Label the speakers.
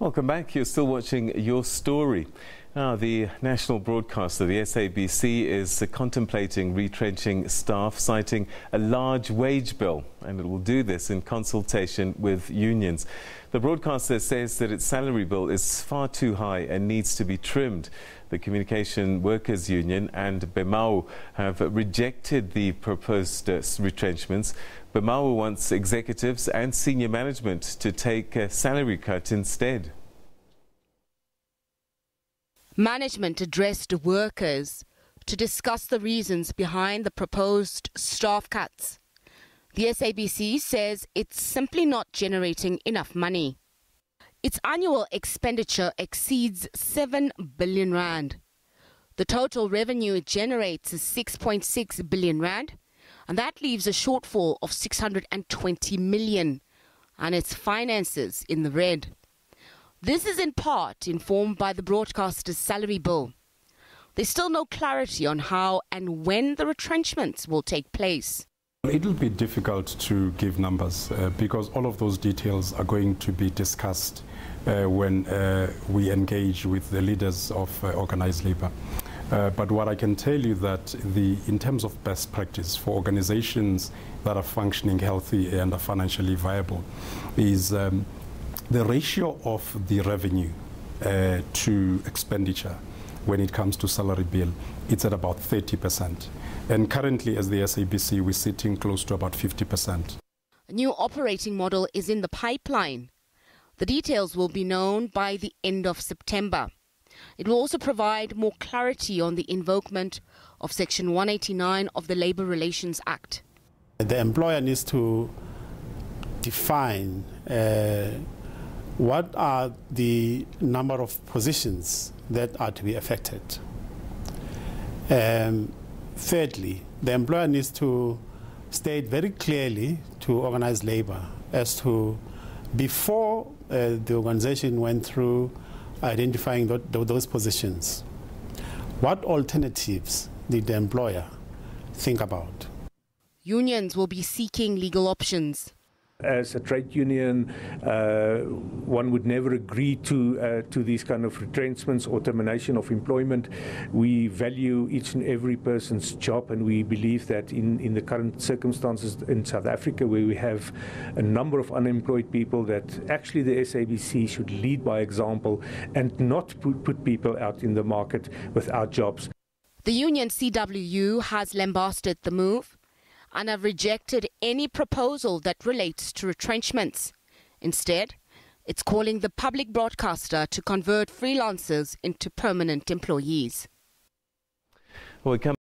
Speaker 1: Welcome back. You're still watching Your Story. Now, the national broadcaster, the SABC, is contemplating retrenching staff, citing a large wage bill, and it will do this in consultation with unions. The broadcaster says that its salary bill is far too high and needs to be trimmed. The Communication Workers Union and Bemawu have rejected the proposed retrenchments. Bemawu wants executives and senior management to take a salary cut instead.
Speaker 2: Management addressed workers to discuss the reasons behind the proposed staff cuts. The SABC says it's simply not generating enough money. Its annual expenditure exceeds 7 billion rand. The total revenue it generates is 6.6 billion rand, and that leaves a shortfall of 620 million, and its finances in the red. This is in part informed by the broadcaster's salary bill. There's still no clarity on how and when the retrenchments will take place.
Speaker 3: It'll be difficult to give numbers because all of those details are going to be discussed when we engage with the leaders of organized labor. But what I can tell you that in terms of best practice for organizations that are functioning healthy and are financially viable is the ratio of the revenue to expenditure when it comes to salary bill, it's at about 30%. And currently, as the SABC, we're sitting close to about 50%.
Speaker 2: A new operating model is in the pipeline. The details will be known by the end of September. It will also provide more clarity on the invokement of Section 189 of the Labour Relations Act.
Speaker 4: The employer needs to define what are the number of positions that are to be affected. Thirdly, the employer needs to state very clearly to organized labor as to, before the organization went through identifying those positions, what alternatives did the employer think about?
Speaker 2: Unions will be seeking legal options.
Speaker 5: As a trade union, one would never agree to these kind of retrenchments or termination of employment. We value each and every person's job, and we believe that in the current circumstances in South Africa, where we have a number of unemployed people, that actually the SABC should lead by example and not put people out in the market without jobs.
Speaker 2: The union CWU has lambasted the move and have rejected any proposal that relates to retrenchments. Instead, it's calling the public broadcaster to convert freelancers into permanent employees.
Speaker 1: Well,